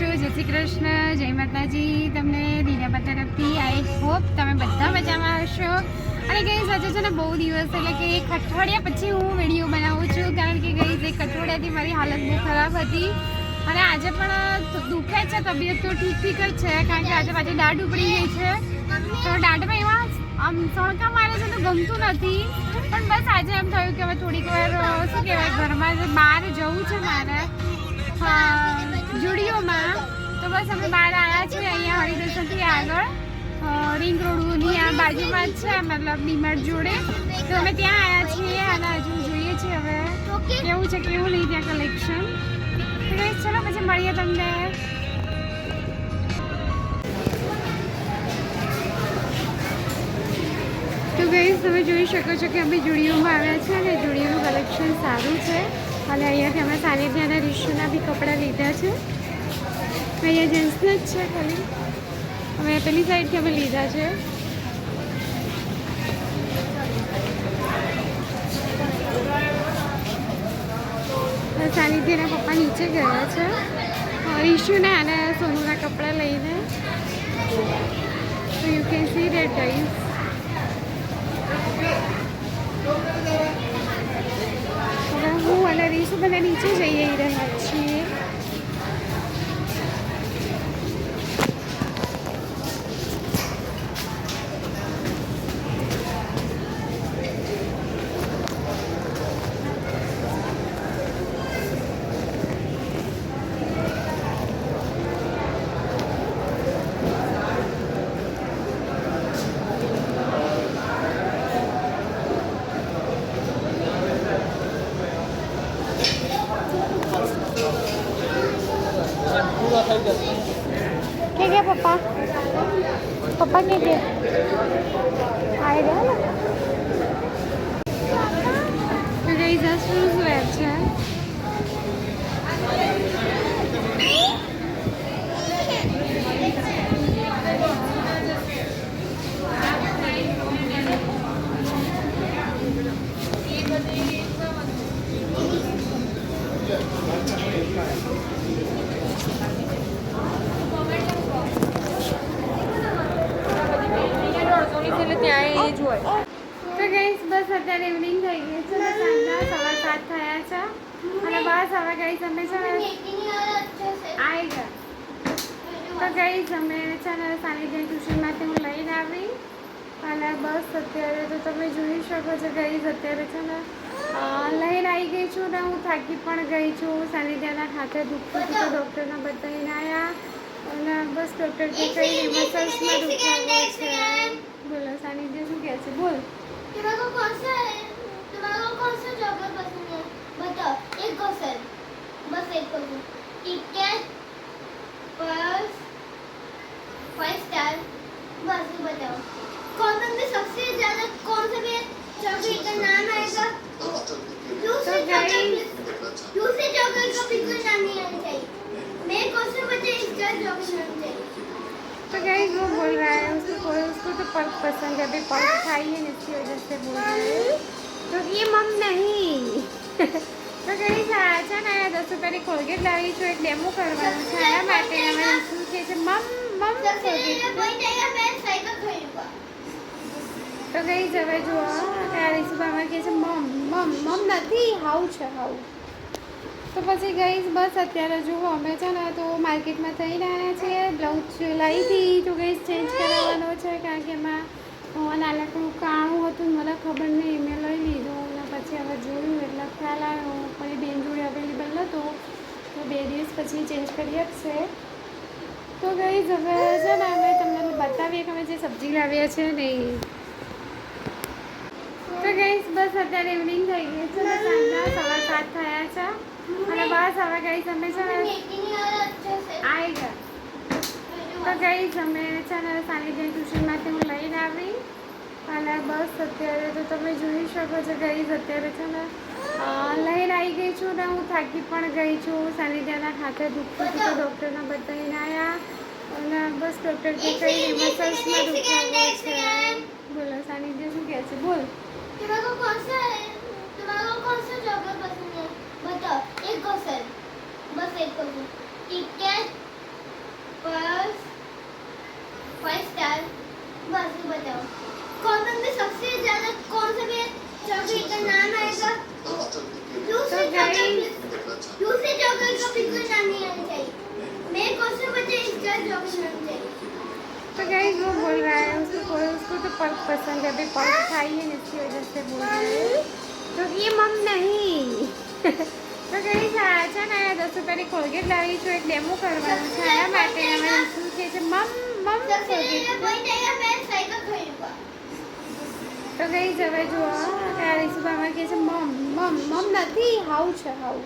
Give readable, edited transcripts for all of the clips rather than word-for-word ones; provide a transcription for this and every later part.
છો? જય શ્રી કૃષ્ણ, જય માતાજી. તમને દીનાબા તરફથી આઈ હોપ તમે બધા મજામાં હશો. અને ગઈ આજે છે ને બહુ દિવસ એટલે કે એક અઠવાડિયા પછી હું વિડીયો બનાવું છું, કારણ કે ગઈ એક અઠવાડિયાથી મારી હાલત બહુ ખરાબ હતી અને આજે પણ દુખે છે. તબિયત તો ઠીક જ છે, કારણ કે આજે પાછી દાઢ ઉપડી ગઈ છે. તો દાઢમાં એવા આમ સણકા મારે છે તો ગમતું નથી, પણ બસ આજે એમ થયું કે હવે થોડીક વાર શું કહેવાય ઘરમાં બહાર જવું છે મારે જુડિયોમાં. તો બસ અમે બહાર આવ્યા છીએ અહીંયા હરિદર્શનથી આગળ રિંગ રોડની આ બાજુમાં જ છે, મતલબ ડીમાર્ટ જોડે. તો અમે ત્યાં આવ્યા છીએ અને હજુ જોઈએ છીએ હવે કેવું છે કેવું નહીં ત્યાં કલેક્શન. તો ચલો પછી મળીએ તમને. તો ગાઈસ તમે જોઈ શકો છો કે અમે જુડિયોમાં આવ્યા છે અને જુડિયોનું કલેક્શન સારું છે. અને અહીંયાથી અમે સાનિધ્યના રિશુના બી કપડાં લીધા છે. અહીંયા જેન્ટ્સના જ છે ખાલી, અમે પેલી સાઈડથી અમે લીધા છે. સાનિધ્યના પપ્પા નીચે ગયા છે રિશુના અને સોનુના કપડાં લઈને. તો you can see that guys. હું અને રીશુ બધા નીચે જઈ રહ્યા છીએ. क्या क्या पप्पा पप्पा क्या क्या आएगा ना. तो गाइस આ શૂઝ વેર છે. તો ગાઈસ બસ અત્યારે ઇવનિંગ થઈ ગઈ છે, સાંજના 7:15 થયા છે અને બસ હવે ગાઈસ અમે છે ને આવી ગયા. તો ગાઈસ અમે છે ને સાનિધ્ય ટ્યુશનમાંથી હું લઈને આવી અને બસ અત્યારે તો તમે જોઈ શકો છો ગાઈસ અત્યારે છે ને લઈને આવી ગઈ છું ને હું થાકી પણ ગઈ છું. સાનિધ્યના હાથે દુખતું હતું તો ડૉક્ટરને બતાવીને આવ્યા અને બસ ડૉક્ટર કે કઈ મસલ્સમાં દુખાવો છે. बोलो सानिध्य શું કહે છે? बोल. तुम्हारे कौन सा जॉगर पसंद है बताओ. एक क्वेश्चन बस एक क्वेश्चन. टिकट पर्स 5 स्टार बस ये बताओ कौन सा में सबसे ज्यादा कौन सा में चॉकलेट का नाम आएगा. दूसरे चॉकलेट का बिल्कुल नाम नहीं आना चाहिए. मैं क्वेश्चन बता इसका चॉकलेट नाम चाहिए. तो गाइस वो बोल रहा है उसको तो पर्क पसंद है, अभी पर्क खाई है इसकी वजह से बोल रहा है. तो ये मम नहीं. तो गाइस अच्छा ना 10 રૂપિયાની કોલગેટ લાવી છું, એક ડેમો કરવાનો છે એના માટે અમે શું કહે છે મમ તો ગાઈસ હવે જુઓ ત્યારે સુભામાં કહે છે મમ નથી હાઉ છે હાઉ. તો પછી ગઈશ બસ અત્યારે જુઓ અમે છે ને તો માર્કેટમાં થઈને આવ્યા છીએ. બ્લાઉઝ લાવી હતી તો ગઈશ ચેન્જ કરાવવાનો છે, કારણ કે એમાં નાનકડું કાણું હતું મને ખબર નહીં, મેં લઈ લીધું અને પછી હવે જોયું એટલે ખ્યાલ આવ્યો પણ એ બેન જોડે અવેલેબલ નહોતો તો 2 દિવસ પછી ચેન્જ કરી આપશે. તો ગઈશ હવે છે ને અમે તમને બતાવીએ કે અમે જે સબ્જી લાવ્યા છે નહીં. તો ગઈશ બસ અત્યારે ઇવનિંગ થઈ ગઈ છે ને સાંજના 7:15 થયા છે અને બસ હવે ગઈશ અમે છે ને આવી ગયા. તો ગઈશ અમે છે ને સાનિધ્ય ટ્યુશનમાંથી હું લઈને આવી અને બસ અત્યારે તો તમે જોઈ શકો છો ગઈશ અત્યારે છે ને લઈને આવી ગઈ છું ને હું થાકી પણ ગઈ છું. સાનિધ્યના હાથે દુખતું હતું તો ડૉક્ટરને બતાવીને આવ્યા અને બસ ડૉક્ટર કે કઈ મસલ્સમાં દુખાવો છે. બોલો સાનિધ્ય શું કહે છે? બોલ. तुम्हारे कौन सा जॉगर पसंद है बताओ. एक क्वेश्चन बस एक क्वेश्चन. टिकट पर्स 5 स्टार बस ये बताओ कॉटन में सबसे ज्यादा कौन सा भी चॉकलेट का नाम आएगा दूसरे चॉकलेट का भी कोई नाम नहीं आना चाहिए मेरे को से बच्चे इसका चॉकलेट नाम चाहिए तो गाइस वो बोल रहा है उसको तो पर्क पसंद है, अभी पर्क खाई है इसकी वजह से बोल रहा है। तो ये मम नहीं તો ગઈ છે ને 10 રૂપિયાની કોલગેટ લાવી છું, એક ડેમો કરવાનો છે એના માટે અમે શું કહે છે મમ મમ सबसे पॉइंट आएगा मैं साइकिल खरीदूंगा તો ગઈ હવે જુઓ ત્યારે સુભામાં કહે છે મમ મમ મમ નથી હાઉ છે હાઉ।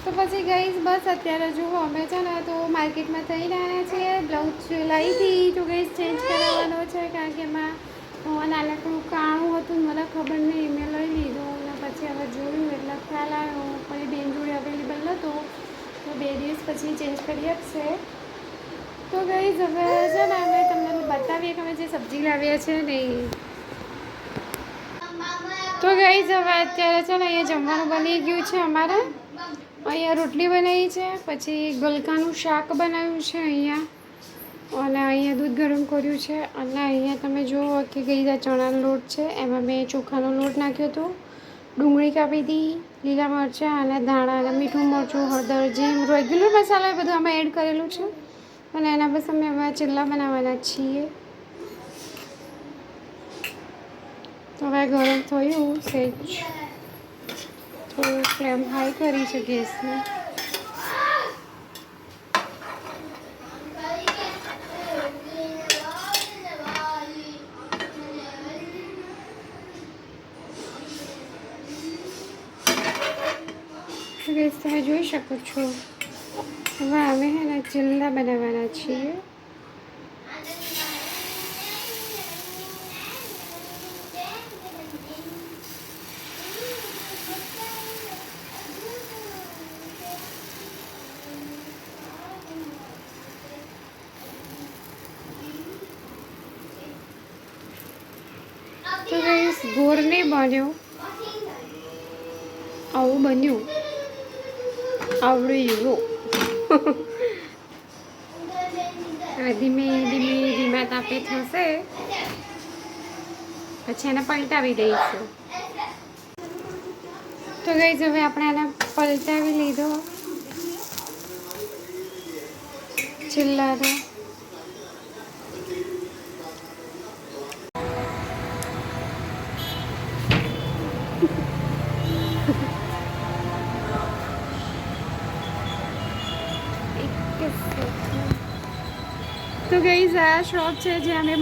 તો પછી ગઈ બસ અત્યારે જુઓ અમે છે ને તો માર્કેટમાં થઈ રહ્યા છીએ, બ્લાઉઝ લાવી હતી તો ગઈ ચેન્જ કરાવવાનો છે કારણ કે એમાં નાનકડું કાણું હતું મને ખબર નહીં મેં લઈ લીધું અને પછી હવે જોયું એટલે ખ્યાલ આવ્યો પણ એ બેન જોડે અવેલેબલ નહોતો તો 2 દિવસ પછી ચેન્જ કરી આપશે। તો ગઈ હવે છે ને અમે તમને બતાવીએ કે અમે જે સબ્જી લાવ્યા છે ને તો ગઈ હવે અત્યારે છે ને અહીંયા જમવાનું બની ગયું છે અમારે, અહીંયા રોટલી બનાવી છે, પછી ગલકાનું શાક બનાવ્યું છે અહીંયા અને અહીંયા દૂધ ગરમ કર્યું છે અને અહીંયા તમે જુઓ કે ગઈદા ચણાનો લોટ છે એમાં મેં ચોખાનો લોટ નાખ્યો હતો, ડુંગળી કાપી હતી, લીલા મરચાં અને ધાણા અને મીઠું મરચું હળદર જે રેગ્યુલર મસાલા એ બધું આમાં એડ કરેલું છે અને એના પછી અમે હવે ચીલા બનાવવાના છીએ। તો હવે ગરમ થયું સેજ થોડું ફ્લેમ હાઈ કરી છે ગેસને। ગેસ તમે જોઈ શકો છો હવે અમે હે ને ચીલા બનાવવાના છીએ। તો ગઈસ ગોળ નહીં બન્યો આવું બન્યું આવડું એવું ધીમે ધીમે ધીમા તાપે થશે પછી એને પલટાવી દઈશું। તો ગઈસ હવે આપણે એને પલટાવી લીધો ચિલ્લાનો। તો ગઈઝ આ શોપ છે જ્યાં મેં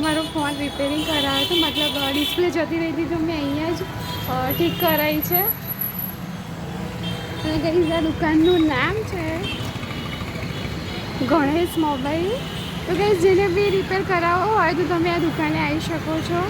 મારો ફોન રિપેરિંગ કરાવ્યો હતો, મતલબ ડિસ્પ્લે જતી રહી હતી તો મેં અહીંયા જ ઠીક કરાવી છે। અને ગઈઝ આ દુકાનનું નામ છે ગણેશ મોબાઈલ। તો ગઈઝ જેને બી રિપેર કરાવવો હોય તો તમે આ દુકાને આવી શકો છો।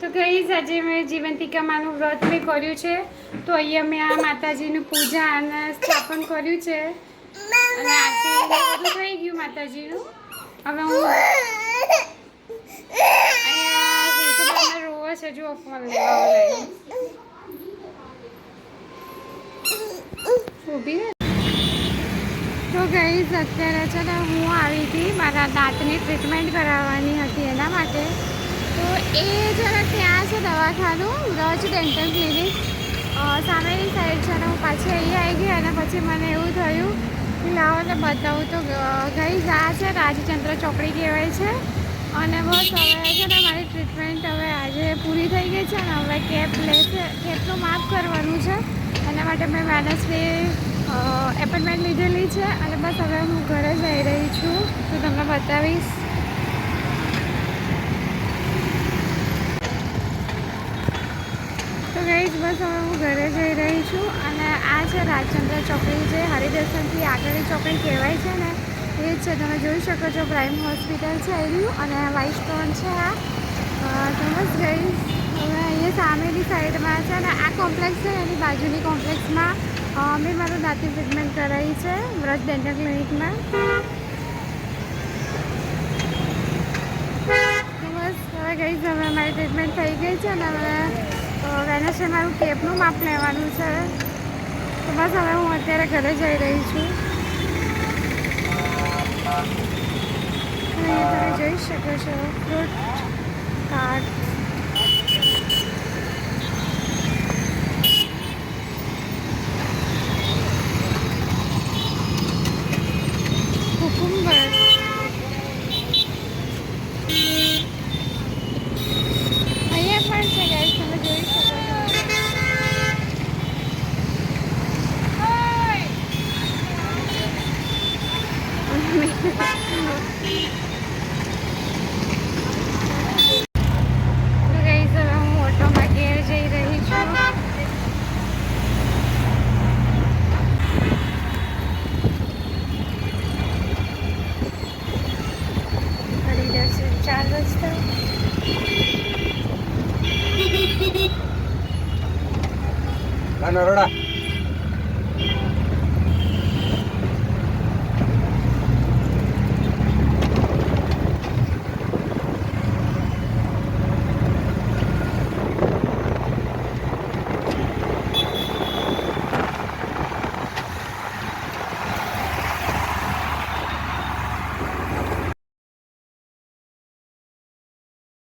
તો ગઈઝ આજે મેં જીવંતિકા માનું વ્રત મેં કર્યું છે તો અહીંયા મેં આ માતાજીનું પૂજા અને સ્થાપન કર્યું છે અને આરતી બધું થઈ ગયું માતાજીનું। હવે હું અહીંયા રોવે છે જો ફોન લેવા ઊભી। તો ગઈઝ અત્યારે છે ને હું આવી હતી મારા દાંતની ટ્રીટમેન્ટ કરાવવાની હતી એના માટે, તો એ જરા ત્યાં છે દવાખાનું વ્રજ ડેન્ટલ ક્લિનિક સામેની સાઈડ છે ને હું પાછી અહીંયા આવી ગઈ અને પછી મને એવું થયું કે લાવો ને બતાવું। તો ગઈ આ છે રાજચંદ્ર ચોકડી કહેવાય છે અને બસ હવે છે ને મારી ટ્રીટમેન્ટ હવે આજે પૂરી થઈ ગઈ છે ને હવે કેપનું માપ કરવાનું છે એના માટે મેં વેનસડે એપોઇન્ટમેન્ટ લીધેલી છે અને બસ હવે હું ઘરે જઈ રહી છું તો તમને બતાવીશ। તો ગઈઝ બસ હવે હું ઘરે જઈ રહી છું અને આ છે રાજચંદ્ર ચોકડી જે હરિદર્શનથી આગળની ચોકડી કહેવાય છે ને એ જ છે, તમે જોઈ શકો છો પ્રાઇમ હોસ્પિટલ છે એનું અને વ્હાઇટ સ્ટોન છે આ। તો બસ ગઈઝ હવે અહીંયા સામેની સાઈડમાં છે ને આ કોમ્પ્લેક્સ છે એની બાજુની કોમ્પ્લેક્સમાં મેં મારું દાંતની ટ્રીટમેન્ટ કરાવી છે વ્રજ ડેન્ટલ ક્લિનિકમાં। તો બસ હવે ગઈઝ હવે મારી ટ્રીટમેન્ટ થઈ ગઈ છે ને હવે વેનસે મારું કેબનું માપ લેવાનું છે. તો બસ હવે હું અત્યારે ઘરે જઈ રહી છું. અને તમે જોઈ શકો છો ફ્રૂટ કાર્ટ. કુકુંબર. અહીંયા પણ છે ગાઈસ, તમે જોઈ શકો છો. તો ગાઈસ હવે હું ઓટોમાં ઘેર જઈ રહી છું. કરી જશે 4 રસ્તા. નરોડા